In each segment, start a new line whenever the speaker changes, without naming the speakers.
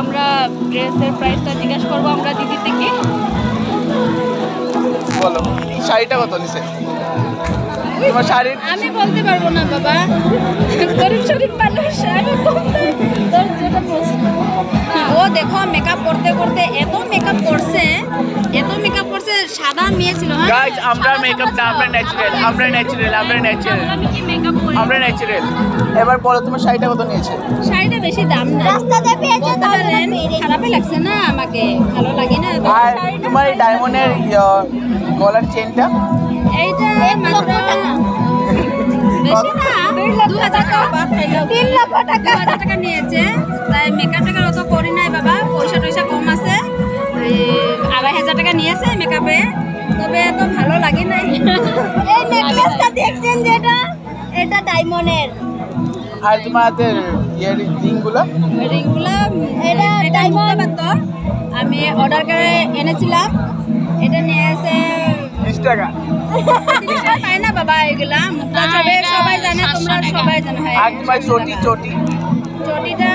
আমরা ড্রেসের প্রাইসটা জিজ্ঞাসা করবো আমরা দিদি থেকে।
বলো শাড়িটা কত নিছে? তোমার শাড়ি
আমি বলতে পারবো না বাবা, গরিব শরীফ মানুষ। আমি তোর যেটা প্রশ্ন। ও দেখো মেকআপ করতে করতে এত মেকআপ করছে, সাদা মেয়ে ছিল।
গাইস আমরা মেকআপ না, আমরা ন্যাচারাল,
আমি কি মেকআপ করি?
আমরা ন্যাচারাল। এবার বলো তোমার শাড়িটা কত নিয়েছে?
শাড়িটা বেশি দাম না, রাস্তাতে পেয়েছে তাহলে খারাপই লাগছে না, আমাকে ভালো লাগে না।
আর তোমার এই ডায়মন্ডের গলার চেনটা
এইটা মাত্র বেশি না, 2,000 টাকা। 3,00,000 টাকা নিয়েছে। তাই মেকআপ টেকার অত করি নাই বাবা, পয়সা কম আছে। 2,500 টাকা নিয়েছে মেকআপে, তবে এত ভালো লাগে নাই।
এই নেকলেসটা দেখছেন যেটা, এটা ডায়মন্ডের।
আর তোমার হাতের রিংগুলো
রিংগুলো
এটা
ডায়মন্ড পাতো, আমি অর্ডার করে এনেছিলাম। এটা নিয়ে এসে
20 টাকা।
পাই না বাবা, এগুলা মুদ্রা সবাই জানে, তোমরা সবাই জানো।
আর তোমার চটি
চটিটা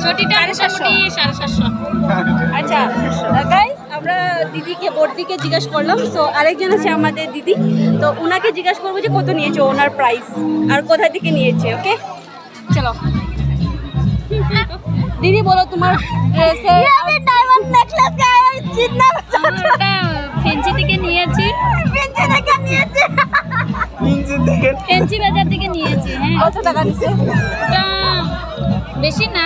750। আচ্ছা গাইস, আমরা দিদিকে বড়দিকে জিজ্ঞাসা করলাম। তো আরেকজন আছে আমাদের দিদি, তো ওনাকে জিজ্ঞাসা করবো যে কত নিয়েছে ওনার প্রাইস আর কোথা থেকে নিয়েছে। ওকে চলো দিদি বলো তোমার ড্রেসের।
আমি ডায়মন্ড নেকলেস গায়ে জিতনা
ফেন্সি থেকে নিয়েছি।
পেন্সি থেকে নিয়েছে।
দেখেন
ফেন্সি বাজার থেকে নিয়েছি। হ্যাঁ, কত টাকা নিছে? ওটা বেশি না,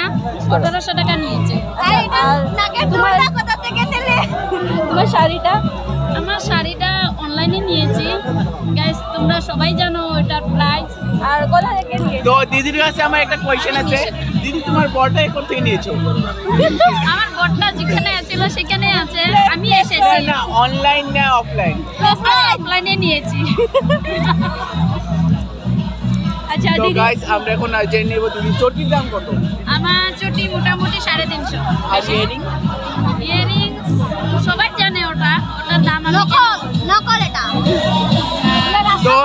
1,800 টাকা নিয়েছে।
আর এটা নাকে তোমরা কোথা থেকে নিলে?
তোমার শাড়িটা?
আমার শাড়িটা অনলাইনে নিয়েছি গাইস, তোমরা সবাই জানো এটার প্রাইস।
আর কোথা থেকে নিয়েছে?
তো দিদির কাছে আমার একটা কোয়েশ্চেন আছে, দিদি তোমার বড়টা কোথা থেকে নিয়েছো?
আমার বটটা যেখানে ছিল সেখানে আছে, আমি এসেছি।
না অনলাইন না অফলাইন?
অফলাইনে নিয়েছি।
আচ্ছা
তো
দিদি,
গাইস আমরা এখন জেনে নেব দিদি চটির দাম কত
আমার চটি মোটামুটি 350।
আর ইয়ারিং?
ইয়ারিংস সবাই জানে ওটার দাম আমি
নকল এটা।
তো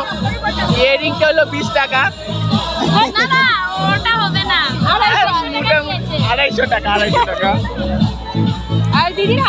ইয়ারিংটা হলো 20 টাকা।
না না, ওটা হবে না, 250 টাকা নিয়েছে।
250 টাকা।
আর দিদির